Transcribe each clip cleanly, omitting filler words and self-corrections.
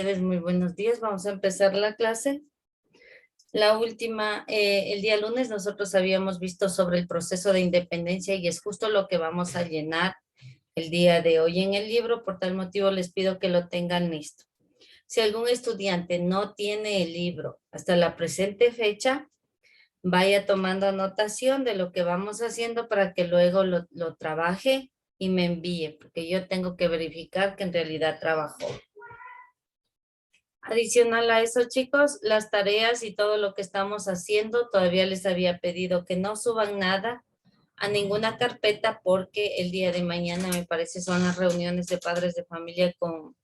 ustedes, muy buenos días. Vamos a empezar la clase. La última, el día lunes nosotros habíamos visto sobre el proceso de independencia y es justo lo que vamos a llenar el día de hoy en el libro. Por tal motivo les pido que lo tengan listo. Si algún estudiante no tiene el libro hasta la presente fecha, vaya tomando anotación de lo que vamos haciendo para que luego lo trabaje y me envíe, porque yo tengo que verificar que en realidad trabajó. Adicional a eso, chicos, las tareas y todo lo que estamos haciendo, todavía les había pedido que no suban nada a ninguna carpeta porque el día de mañana, me parece, son las reuniones de padres de familia con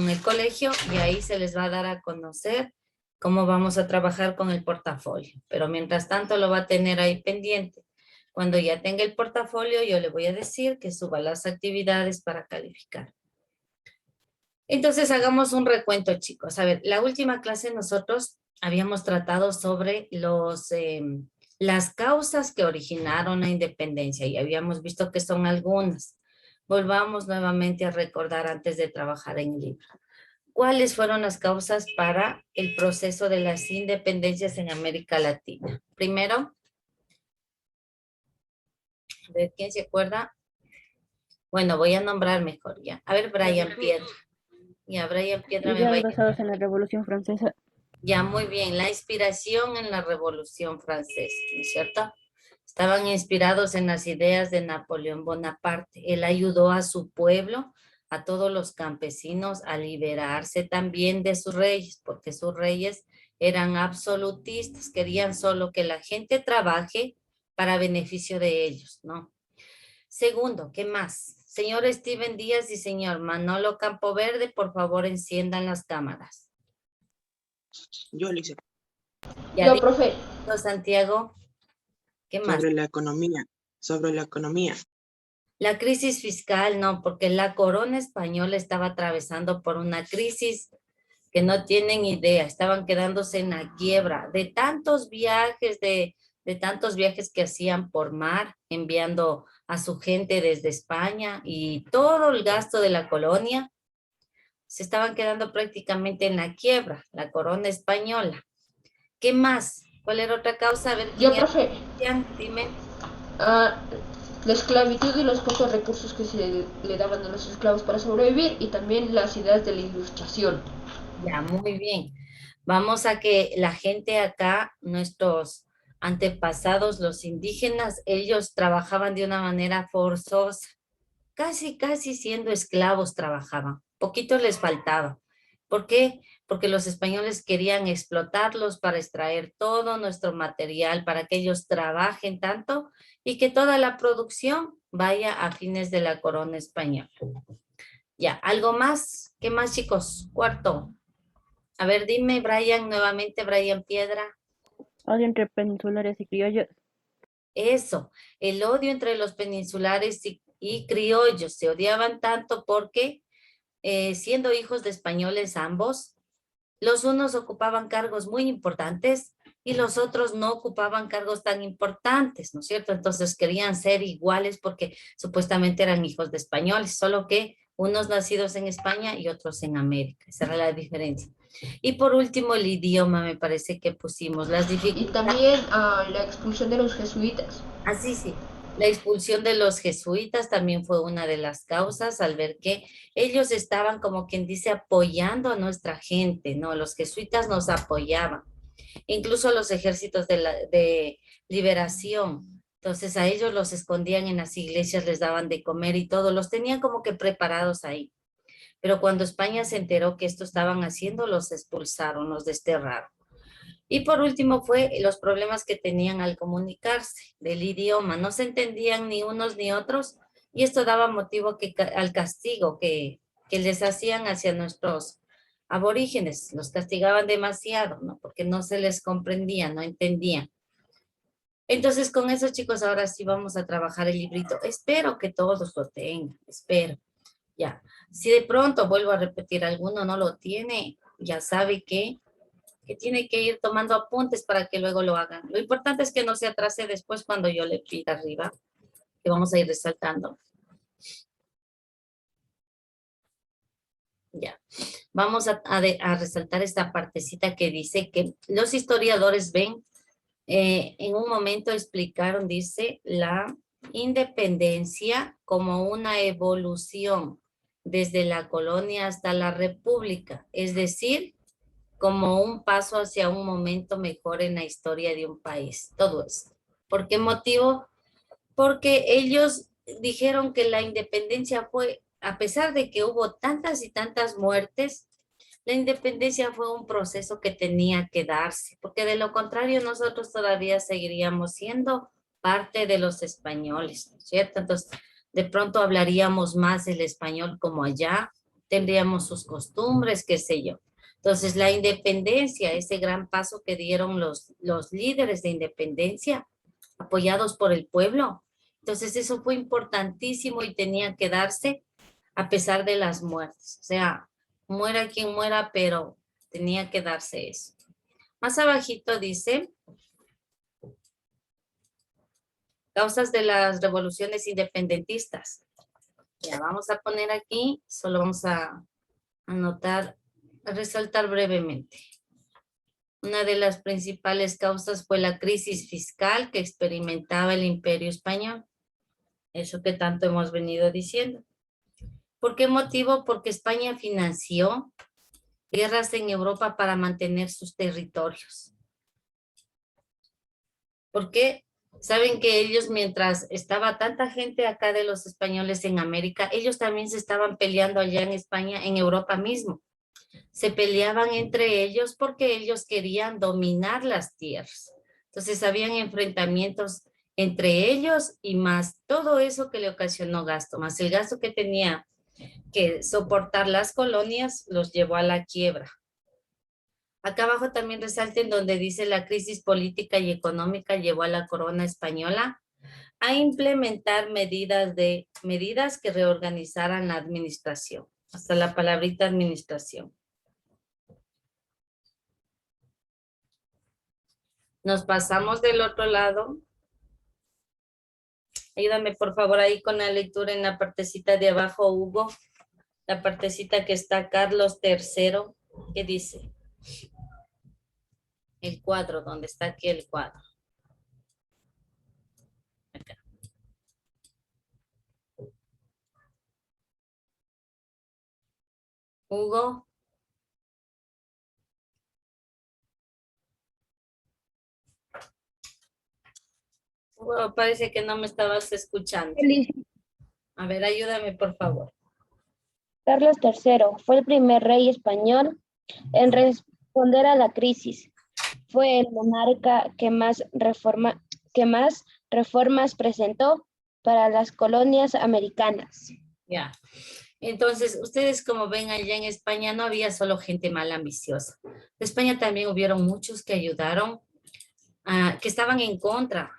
el colegio y ahí se les va a dar a conocer cómo vamos a trabajar con el portafolio. Pero mientras tanto lo va a tener ahí pendiente. Cuando ya tenga el portafolio, yo le voy a decir que suba las actividades para calificar. Entonces, hagamos un recuento, chicos. A ver, la última clase nosotros habíamos tratado sobre las causas que originaron la independencia y habíamos visto que son algunas. Volvamos nuevamente a recordar antes de trabajar en el libro. ¿Cuáles fueron las causas para el proceso de las independencias en América Latina? Primero, a ver, ¿quién se acuerda? Bueno, voy a nombrar mejor ya. A ver, Brian Piedra. Ya, Brian Piedra me va a... Ideas basadas en la Revolución Francesa. Ya, muy bien. La inspiración en la Revolución Francesa, ¿no es cierto? Estaban inspirados en las ideas de Napoleón Bonaparte. Él ayudó a su pueblo, a todos los campesinos, a liberarse también de sus reyes, porque sus reyes eran absolutistas, querían solo que la gente trabaje para beneficio de ellos, ¿no? Segundo, ¿qué más? Señor Steven Díaz y señor Manolo Campoverde, por favor, enciendan las cámaras. Yo le hice. Ya, profe. Santiago, ¿qué más? Sobre la economía. La crisis fiscal, no, porque la corona española estaba atravesando por una crisis que no tienen idea, estaban quedándose en la quiebra de tantos viajes, de tantos viajes que hacían por mar, enviando a su gente desde España y todo el gasto de la colonia, se estaban quedando prácticamente en la quiebra, la corona española. ¿Qué más? ¿Cuál era otra causa? A ver, Yo, profe. Dime. La esclavitud y los pocos recursos que se le daban a los esclavos para sobrevivir y también las ideas de la ilustración. Ya, muy bien. Vamos a que la gente acá, nuestros antepasados, los indígenas, ellos trabajaban de una manera forzosa. Casi siendo esclavos trabajaban. Poquito les faltaba. ¿Por qué? Porque los españoles querían explotarlos para extraer todo nuestro material, para que ellos trabajen tanto y que toda la producción vaya a fines de la corona española. Ya, ¿algo más? ¿Qué más, chicos? Cuarto. A ver, dime, Brian, nuevamente, Brian Piedra. Odio entre peninsulares y criollos. Eso, el odio entre los peninsulares y criollos. Se odiaban tanto porque, siendo hijos de españoles ambos, los unos ocupaban cargos muy importantes y los otros no ocupaban cargos tan importantes, ¿no es cierto? Entonces querían ser iguales porque supuestamente eran hijos de españoles, solo que unos nacidos en España y otros en América. Esa era la diferencia. Y por último, el idioma, me parece que pusimos las Y dificultades. también la expulsión de los jesuitas. Así sí. La expulsión de los jesuitas también fue una de las causas al ver que ellos estaban, como quien dice, apoyando a nuestra gente, ¿no? Los jesuitas nos apoyaban, incluso los ejércitos de liberación. Entonces a ellos los escondían en las iglesias, les daban de comer y todo, los tenían como que preparados ahí. Pero cuando España se enteró que esto estaban haciendo, los expulsaron, los desterraron. Y por último fue los problemas que tenían al comunicarse del idioma. No se entendían ni unos ni otros y esto daba motivo al castigo que les hacían hacia nuestros aborígenes. Los castigaban demasiado, ¿no? Porque no se les comprendía, no entendían. Entonces con eso, chicos, ahora sí vamos a trabajar el librito. Espero que todos lo tengan, espero. Ya. Si de pronto vuelvo a repetir alguno no lo tiene, ya sabe que tiene que ir tomando apuntes para que luego lo hagan. Lo importante es que no se atrase después cuando yo le pida arriba, que vamos a ir resaltando. Ya. Vamos a resaltar esta partecita que dice que los historiadores ven, en un momento explicaron, dice, la independencia como una evolución desde la colonia hasta la república, es decir, como un paso hacia un momento mejor en la historia de un país. Todo esto. ¿Por qué motivo? Porque ellos dijeron que la independencia fue, a pesar de que hubo tantas y tantas muertes, la independencia fue un proceso que tenía que darse, porque de lo contrario nosotros todavía seguiríamos siendo parte de los españoles, ¿no es cierto? Entonces, de pronto hablaríamos más el español como allá, tendríamos sus costumbres, qué sé yo. Entonces, la independencia, ese gran paso que dieron los líderes de independencia, apoyados por el pueblo. Entonces, eso fue importantísimo y tenía que darse a pesar de las muertes. O sea, muera quien muera, pero tenía que darse eso. Más abajito dice, causas de las revoluciones independentistas. Ya vamos a poner aquí, solo vamos a anotar, a resaltar brevemente. Una de las principales causas fue la crisis fiscal que experimentaba el Imperio Español. Eso que tanto hemos venido diciendo. ¿Por qué motivo? Porque España financió guerras en Europa para mantener sus territorios. ¿Por qué? Saben que ellos, mientras estaba tanta gente acá de los españoles en América, ellos también se estaban peleando allá en España, en Europa mismo. Se peleaban entre ellos porque ellos querían dominar las tierras. Entonces habían enfrentamientos entre ellos y más todo eso que le ocasionó gasto, más el gasto que tenía que soportar las colonias, los llevó a la quiebra. Acá abajo también resalten donde dice la crisis política y económica llevó a la corona española a implementar medidas que reorganizaran la administración. Hasta la palabrita administración. Nos pasamos del otro lado. Ayúdame por favor ahí con la lectura en la partecita de abajo, Hugo. La partecita que está Carlos III. ¿Qué dice? El cuadro, ¿dónde está aquí el cuadro? Acá. Hugo. Hugo, parece que no me estabas escuchando. A ver, ayúdame por favor. Carlos III fue el primer rey español en responder a la crisis. Fue el monarca que más reformas presentó para las colonias americanas. Ya. Entonces, ustedes como ven allá en España no había solo gente mal ambiciosa. En España también hubieron muchos que ayudaron, que estaban en contra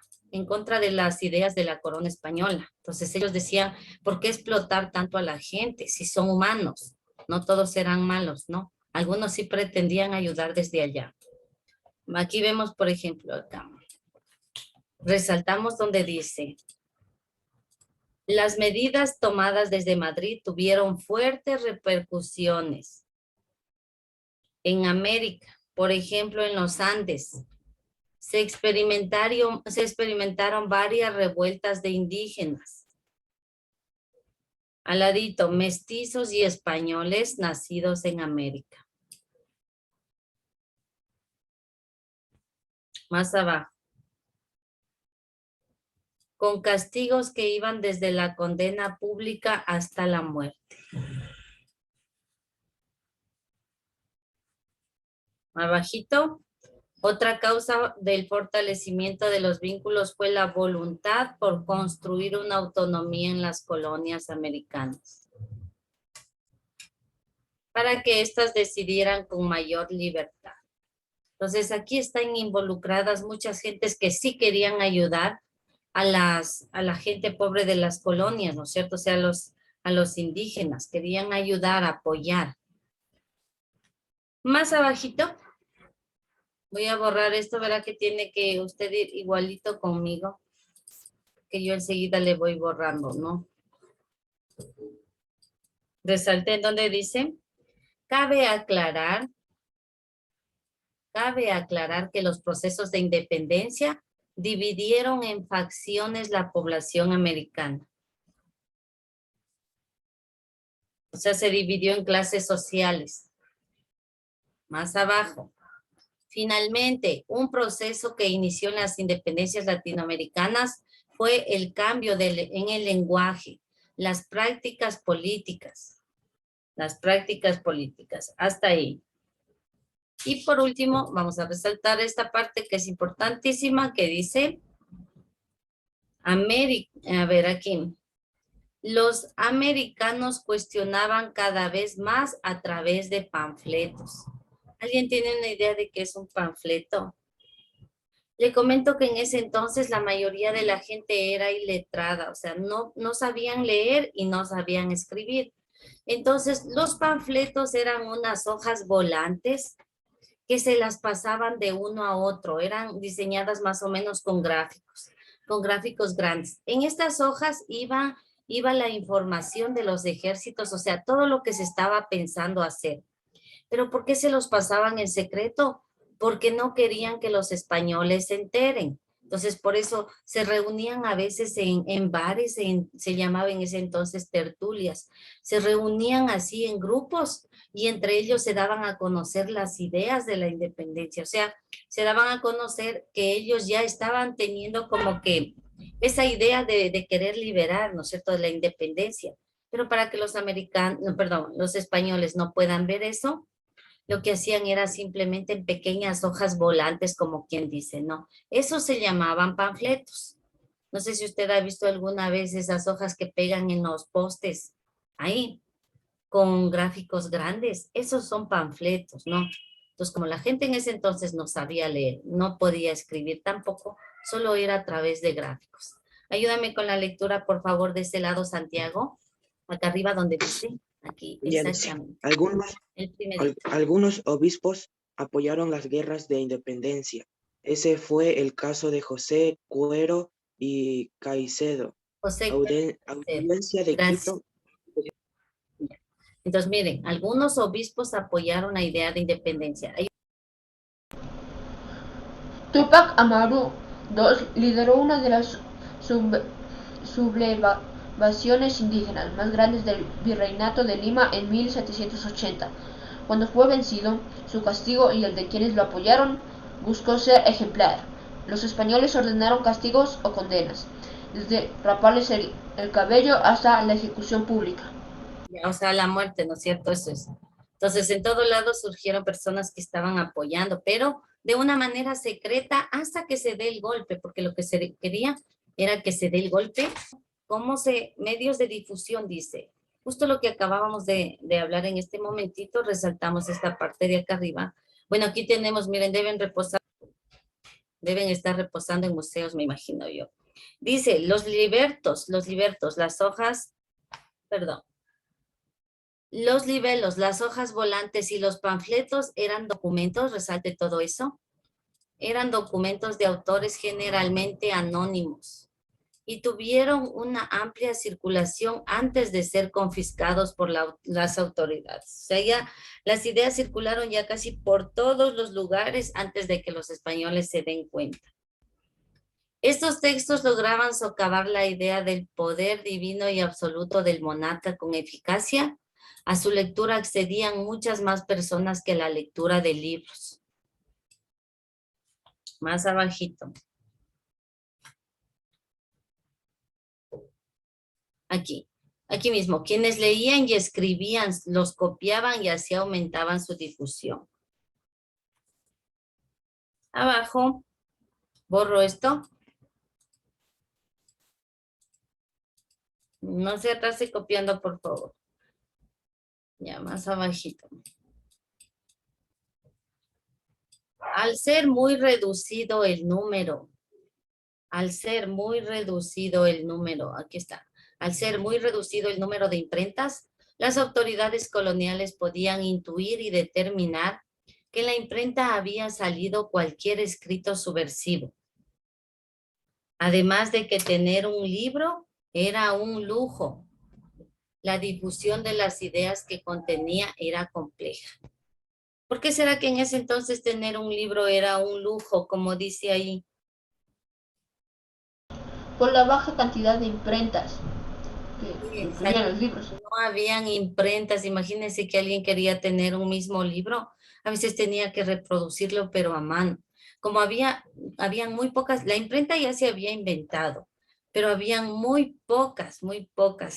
de las ideas de la corona española. Entonces ellos decían, ¿por qué explotar tanto a la gente si son humanos? No todos eran malos, ¿no? Algunos sí pretendían ayudar desde allá. Aquí vemos, por ejemplo, acá. Resaltamos donde dice, las medidas tomadas desde Madrid tuvieron fuertes repercusiones en América, por ejemplo, en los Andes. Se experimentaron varias revueltas de indígenas. Al ladito, mestizos y españoles nacidos en América. Más abajo. Con castigos que iban desde la condena pública hasta la muerte. Abajito. Otra causa del fortalecimiento de los vínculos fue la voluntad por construir una autonomía en las colonias americanas, para que éstas decidieran con mayor libertad. Entonces aquí están involucradas muchas gentes que sí querían ayudar a la gente pobre de las colonias, ¿no es cierto? O sea, a los indígenas, querían ayudar, apoyar. Más abajito. Voy a borrar esto, verá que tiene que usted ir igualito conmigo, que yo enseguida le voy borrando, ¿no? Resalté donde dice, Cabe aclarar que los procesos de independencia dividieron en facciones la población americana. O sea, se dividió en clases sociales. Más abajo. Finalmente, un proceso que inició en las independencias latinoamericanas fue el cambio en el lenguaje, las prácticas políticas. Las prácticas políticas. Hasta ahí. Y por último, vamos a resaltar esta parte que es importantísima, que dice, a ver aquí, los americanos cuestionaban cada vez más a través de panfletos. ¿Alguien tiene una idea de qué es un panfleto? Le comento que en ese entonces la mayoría de la gente era iletrada, o sea, no sabían leer y no sabían escribir. Entonces, los panfletos eran unas hojas volantes que se las pasaban de uno a otro, eran diseñadas más o menos con gráficos grandes. En estas hojas iba la información de los ejércitos, o sea, todo lo que se estaba pensando hacer. ¿Pero por qué se los pasaban en secreto? Porque no querían que los españoles se enteren. Entonces, por eso se reunían a veces en bares, se llamaba en ese entonces tertulias. Se reunían así en grupos y entre ellos se daban a conocer las ideas de la independencia. O sea, se daban a conocer que ellos ya estaban teniendo como que esa idea de querer liberar, ¿no es cierto?, de la independencia. Pero para que los americanos, perdón, los españoles no puedan ver eso, lo que hacían era simplemente en pequeñas hojas volantes, como quien dice, ¿no? Eso se llamaban panfletos. No sé si usted ha visto alguna vez esas hojas que pegan en los postes, ahí, con gráficos grandes. Esos son panfletos, ¿no? Entonces, como la gente en ese entonces no sabía leer, no podía escribir tampoco, solo era a través de gráficos. Ayúdame con la lectura, por favor, de ese lado, Santiago. Acá arriba donde dice, aquí, Ya dice, exactamente. El primerito. algunos obispos apoyaron las guerras de independencia. Ese fue el caso de José Cuero y Caicedo. José, Audiencia de gracias. Quito. Entonces, miren, algunos obispos apoyaron la idea de independencia. Tupac Amaru II lideró una de las sublevaciones indígenas más grandes del virreinato de Lima en 1780. Cuando fue vencido, su castigo y el de quienes lo apoyaron buscó ser ejemplar. Los españoles ordenaron castigos o condenas, desde raparles el cabello hasta la ejecución pública. O sea, la muerte, ¿no es cierto? Eso es. Entonces, en todo lado surgieron personas que estaban apoyando, pero de una manera secreta hasta que se dé el golpe, porque lo que se quería era que se dé el golpe. Medios de difusión, dice, justo lo que acabábamos de hablar en este momentito, resaltamos esta parte de acá arriba. Bueno, aquí tenemos, miren, deben estar reposando en museos, me imagino yo. Dice, los libertos, las hojas, perdón, los libelos, las hojas volantes y los panfletos eran documentos, resalte todo eso, eran documentos de autores generalmente anónimos y tuvieron una amplia circulación antes de ser confiscados por las autoridades. O sea, ya las ideas circularon ya casi por todos los lugares antes de que los españoles se den cuenta. Estos textos lograban socavar la idea del poder divino y absoluto del monarca con eficacia. A su lectura accedían muchas más personas que a la lectura de libros. Más abajito. Aquí mismo. Quienes leían y escribían, los copiaban y así aumentaban su difusión. Abajo, borro esto. No se atrase copiando, por favor. Ya, más abajito. Al ser muy reducido el número, aquí está. Al ser muy reducido el número de imprentas, las autoridades coloniales podían intuir y determinar que en la imprenta había salido cualquier escrito subversivo. Además de que tener un libro era un lujo. la difusión de las ideas que contenía era compleja. ¿Por qué será que en ese entonces tener un libro era un lujo, como dice ahí? Por la baja cantidad de imprentas que Sí, imprimían los libros. no habían imprentas, imagínense que alguien quería tener un mismo libro, a veces tenía que reproducirlo, pero a mano. Como habían muy pocas, la imprenta ya se había inventado, pero habían muy pocas.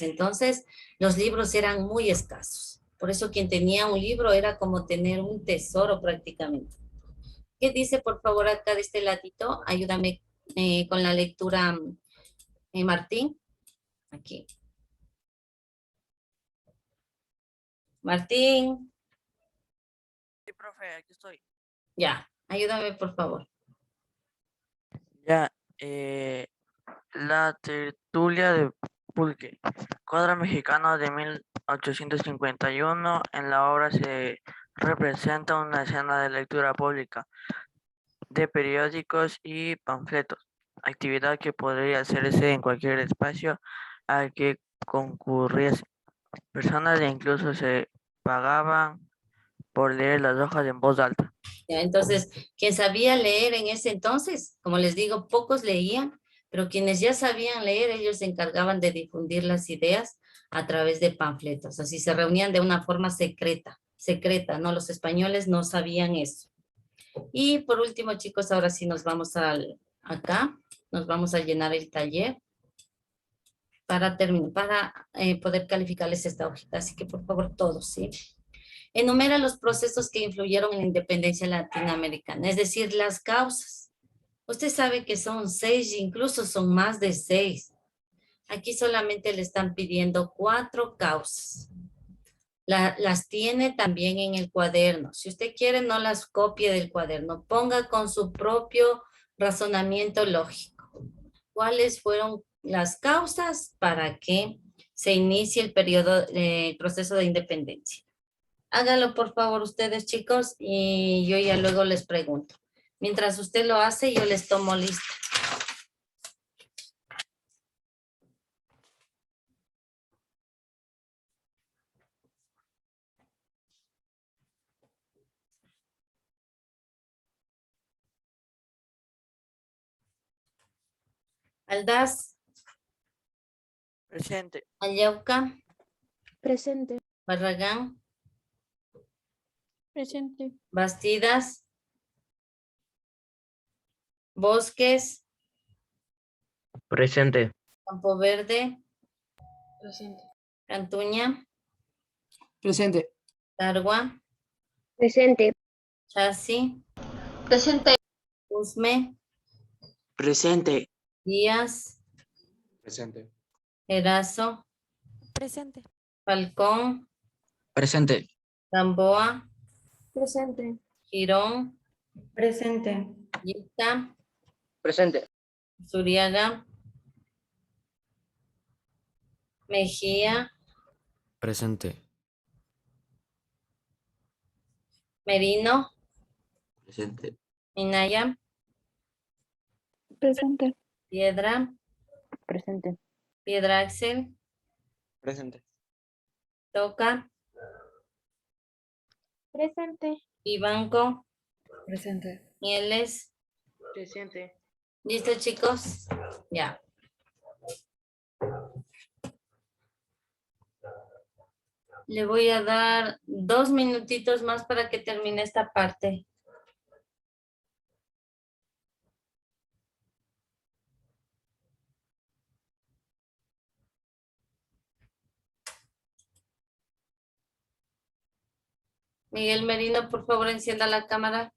Entonces, los libros eran muy escasos. Por eso quien tenía un libro era como tener un tesoro prácticamente. ¿Qué dice, por favor, acá de este ladito? Ayúdame con la lectura, Martín. Aquí. Martín. Sí, profe, aquí estoy. Ya, ayúdame por favor. Ya, la tertulia de Pulque, cuadro mexicano de 1851. En la obra se representa una escena de lectura pública de periódicos y panfletos, actividad que podría hacerse en cualquier espacio al que concurriese. Personas e incluso se pagaban por leer las hojas en voz alta. Ya, entonces, quien sabía leer en ese entonces, como les digo, pocos leían, pero quienes ya sabían leer, ellos se encargaban de difundir las ideas a través de panfletos. Así se reunían de una forma secreta, ¿no? Los españoles no sabían eso. Y por último, chicos, ahora sí nos vamos acá, nos vamos a llenar el taller para terminar, para poder calificarles esta hojita. Así que por favor, todos, ¿sí? Enumera los procesos que influyeron en la independencia latinoamericana, es decir, las causas. Usted sabe que son 6, incluso son más de 6. Aquí solamente le están pidiendo 4 causas. Las tiene también en el cuaderno. Si usted quiere, no las copie del cuaderno. Ponga con su propio razonamiento lógico. ¿Cuáles fueron las causas para que se inicie el proceso de independencia? Háganlo por favor ustedes, chicos, y yo ya luego les pregunto. Mientras usted lo hace, yo les tomo lista. Aldaz, Presente. Ayauca, Presente. Barragán, Presente. Bastidas, Bosques, Presente. Campo Verde, Presente. Cantuña, Presente. Targua, Presente. Chasi, Presente. Usme, Presente. Díaz, Presente. Erazo, Presente. Falcón, Presente. Gamboa, Presente. Girón, Presente. Yita, Presente. Zuriaga, Mejía, Presente. Merino, Presente. Minaya, Presente. Piedra, Presente. Piedra Axel, Presente. Toca, Presente. Vivanco, Presente. Mieles. Presente. ¿Listo, chicos? Ya. Le voy a dar 2 minutitos más para que termine esta parte. Miguel Merino, por favor, encienda la cámara.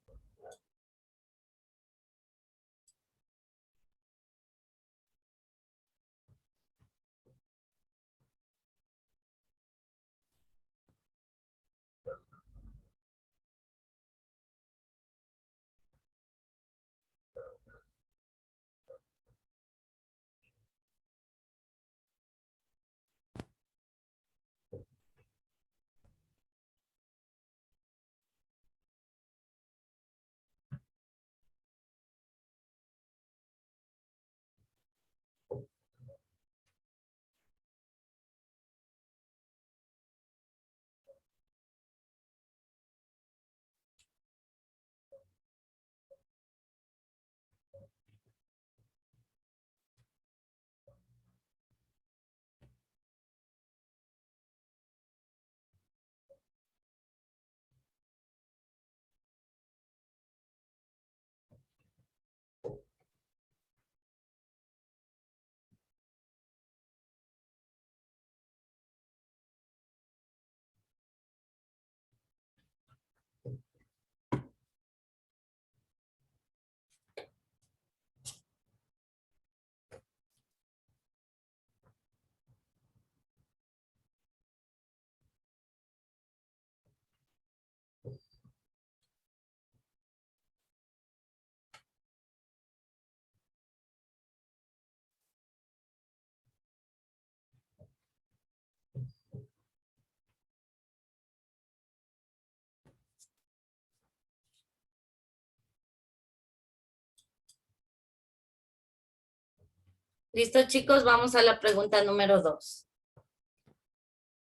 ¿Listo, chicos? Vamos a la pregunta número 2.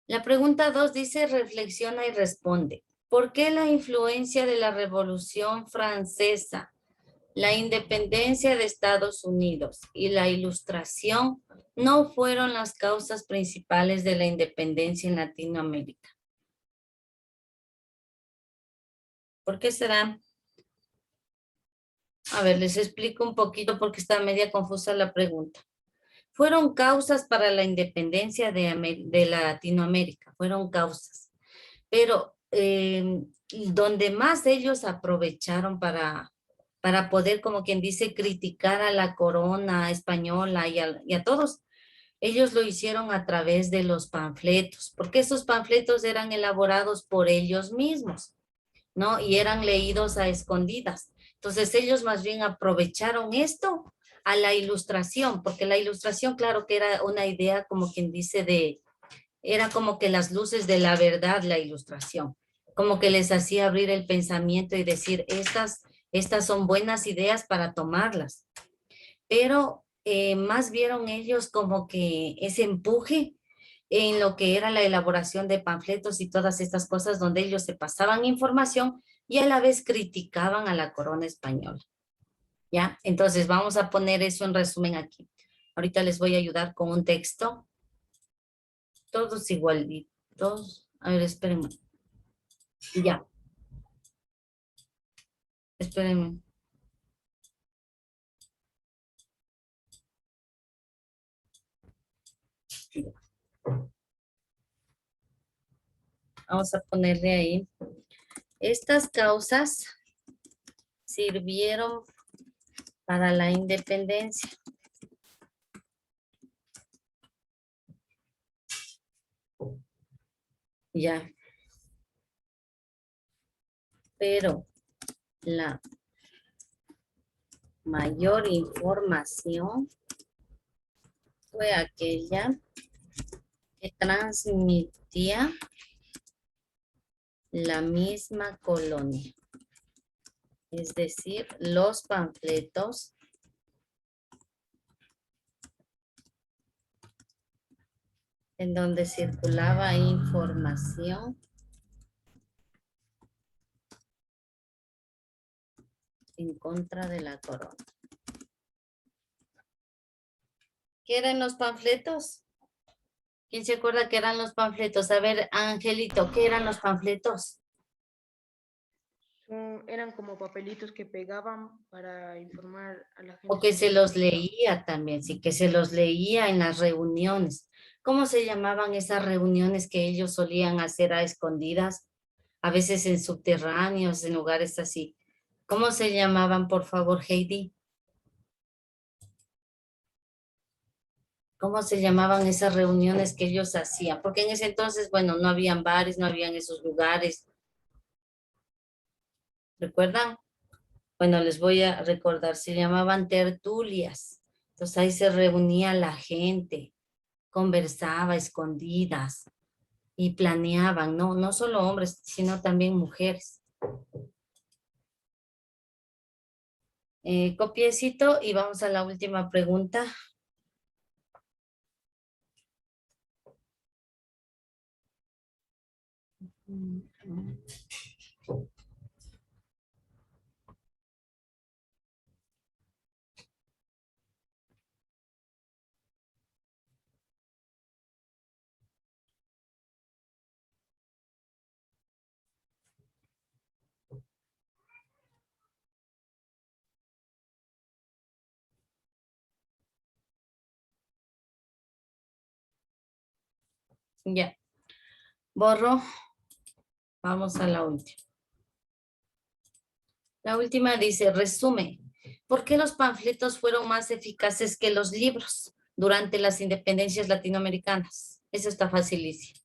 La pregunta 2 dice, reflexiona y responde. ¿Por qué la influencia de la Revolución Francesa, la independencia de Estados Unidos y la Ilustración no fueron las causas principales de la independencia en Latinoamérica? ¿Por qué será? A ver, les explico un poquito porque está media confusa la pregunta. Fueron causas para la independencia de Latinoamérica, fueron causas. Pero donde más ellos aprovecharon para poder, como quien dice, criticar a la corona española y a todos, ellos lo hicieron a través de los panfletos, porque esos panfletos eran elaborados por ellos mismos, ¿no? Y eran leídos a escondidas. Entonces ellos más bien aprovecharon esto a la ilustración, porque la ilustración, claro que era una idea, como quien dice, era como que las luces de la verdad, la ilustración, como que les hacía abrir el pensamiento y decir, estas son buenas ideas para tomarlas. Pero más vieron ellos como que ese empuje en lo que era la elaboración de panfletos y todas estas cosas donde ellos se pasaban información y a la vez criticaban a la corona española. ¿Ya? Entonces vamos a poner eso en resumen aquí. Ahorita les voy a ayudar con un texto. Todos igualitos. A ver, espérenme. Ya. Espérenme. Vamos a ponerle ahí. Estas causas sirvieron para la independencia. Ya. Pero la mayor información fue aquella que transmitía la misma colonia. Es decir, los panfletos en donde circulaba información en contra de la corona. ¿Qué eran los panfletos? ¿Quién se acuerda que eran los panfletos? A ver, Angelito, ¿qué eran los panfletos? Eran como papelitos que pegaban para informar a la gente. O que se los leía también, sí, que se los leía en las reuniones. ¿Cómo se llamaban esas reuniones que ellos solían hacer a escondidas? A veces en subterráneos, en lugares así. ¿Cómo se llamaban, por favor, Heidi? ¿Cómo se llamaban esas reuniones que ellos hacían? Porque en ese entonces, bueno, no habían bares, no habían esos lugares. ¿Recuerdan? Bueno, les voy a recordar, se llamaban tertulias. Entonces ahí se reunía la gente, conversaba a escondidas y planeaban, no solo hombres, sino también mujeres. Copiecito y vamos a la última pregunta. Ya. Borro. Vamos a la última. La última dice, resume, ¿por qué los panfletos fueron más eficaces que los libros durante las independencias latinoamericanas? Eso está facilísimo.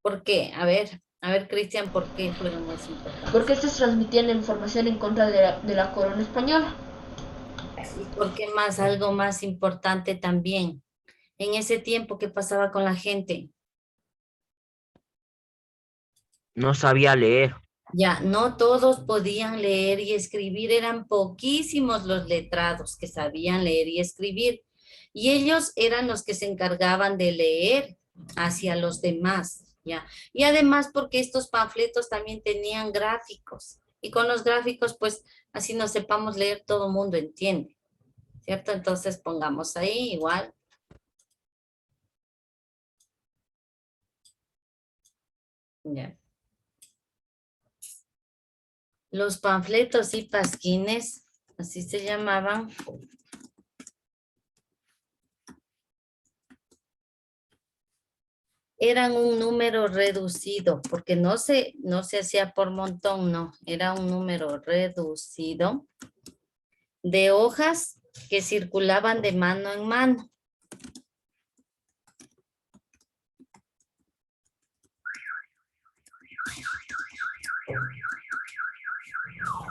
¿Por qué? A ver, Cristian, ¿por qué fueron más importantes? Porque estos transmitían la información en contra de la corona española. ¿Y por qué más? Algo más importante también. En ese tiempo, ¿qué pasaba con la gente? No sabía leer. Ya, no todos podían leer y escribir, eran poquísimos los letrados que sabían leer y escribir. Y ellos eran los que se encargaban de leer hacia los demás, ¿ya? Y además porque estos panfletos también tenían gráficos. Y con los gráficos, pues, así no sepamos leer, todo el mundo entiende, ¿cierto? Entonces pongamos ahí igual. Ya. Los panfletos y pasquines, así se llamaban. Eran un número reducido, porque no se hacía por montón, no. Era un número reducido de hojas que circulaban de mano en mano.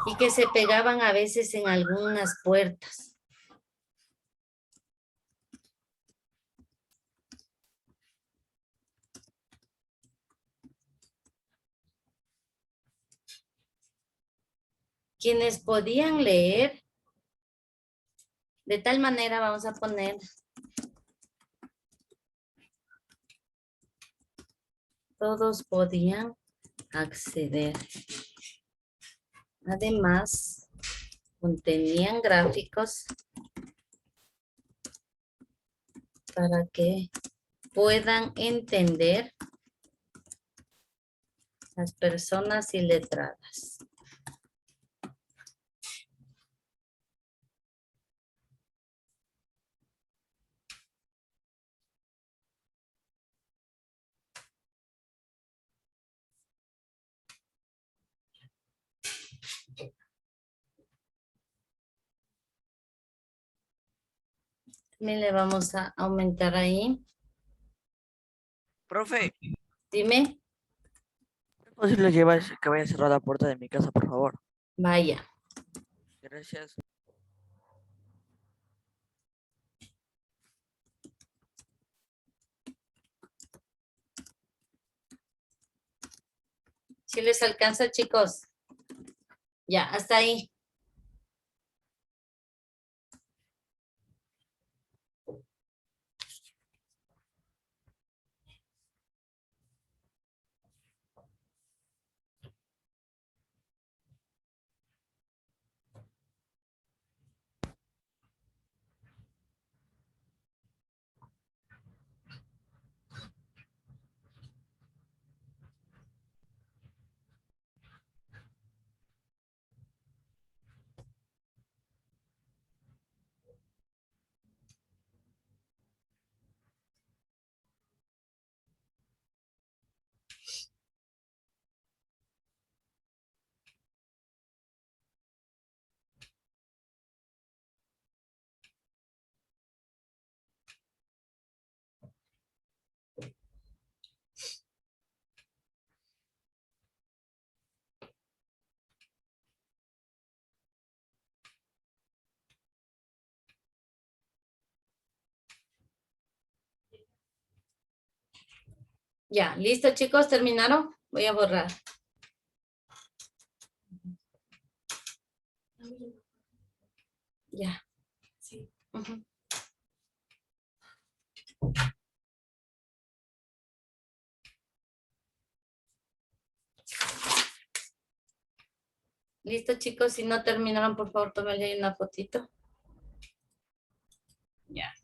Y que se pegaban a veces en algunas puertas. Quienes podían leer, de tal manera vamos a poner, todos podían acceder. Además, contenían gráficos para que puedan entender las personas iletradas. También le vamos a aumentar ahí. Profe, Dime. ¿es posible que vaya a cerrar la puerta de mi casa, por favor? Vaya. Gracias. ¿Sí les alcanza, chicos? Ya, hasta ahí. Ya, listo, chicos, ¿terminaron? Voy a borrar. Ya. Sí. Ujú. Listo, chicos, si no terminaron, por favor, tómenle ahí una fotito. Ya.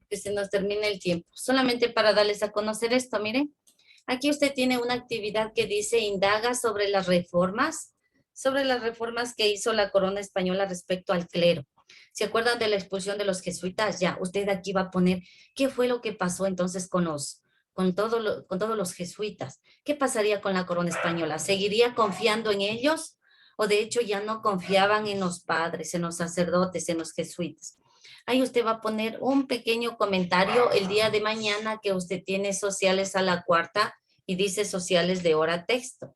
Que se nos termine el tiempo. Solamente para darles a conocer esto, miren. Aquí usted tiene una actividad que dice indaga sobre las reformas que hizo la corona española respecto al clero. ¿Se acuerdan de la expulsión de los jesuitas? Ya, usted aquí va a poner qué fue lo que pasó entonces con todos los jesuitas. ¿Qué pasaría con la corona española? ¿Seguiría confiando en ellos? ¿O de hecho ya no confiaban en los padres, en los sacerdotes, en los jesuitas? Ahí usted va a poner un pequeño comentario el día de mañana que usted tiene sociales a la cuarta y dice sociales de hora texto.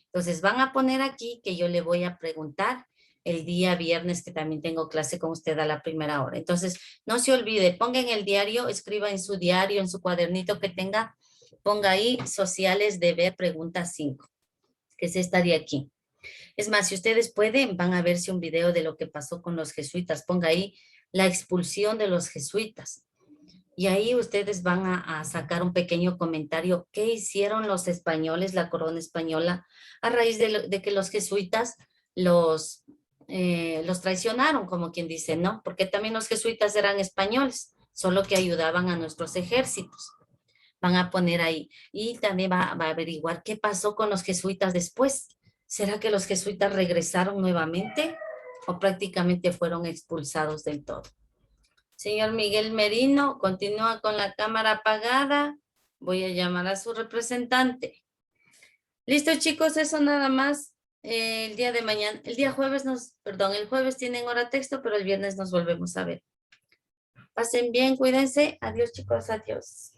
Entonces van a poner aquí que yo le voy a preguntar el día viernes que también tengo clase con usted a la primera hora. Entonces no se olvide, ponga en el diario, escriba en su diario, en su cuadernito que tenga, ponga ahí sociales de ver pregunta 5, que es esta de aquí. Es más, si ustedes pueden, van a verse un video de lo que pasó con los jesuitas. Ponga ahí la expulsión de los jesuitas. Y ahí ustedes van a sacar un pequeño comentario. ¿Qué hicieron los españoles, la corona española, a raíz de que los jesuitas los traicionaron, como quien dice, ¿no? Porque también los jesuitas eran españoles, solo que ayudaban a nuestros ejércitos. Van a poner ahí. Y también va a averiguar qué pasó con los jesuitas después. ¿Será que los jesuitas regresaron nuevamente o prácticamente fueron expulsados del todo? Señor Miguel Merino, continúa con la cámara apagada. Voy a llamar a su representante. Listo, chicos, eso nada más. El día de mañana, el jueves tienen hora texto, pero el viernes nos volvemos a ver. Pasen bien, cuídense. Adiós, chicos, adiós.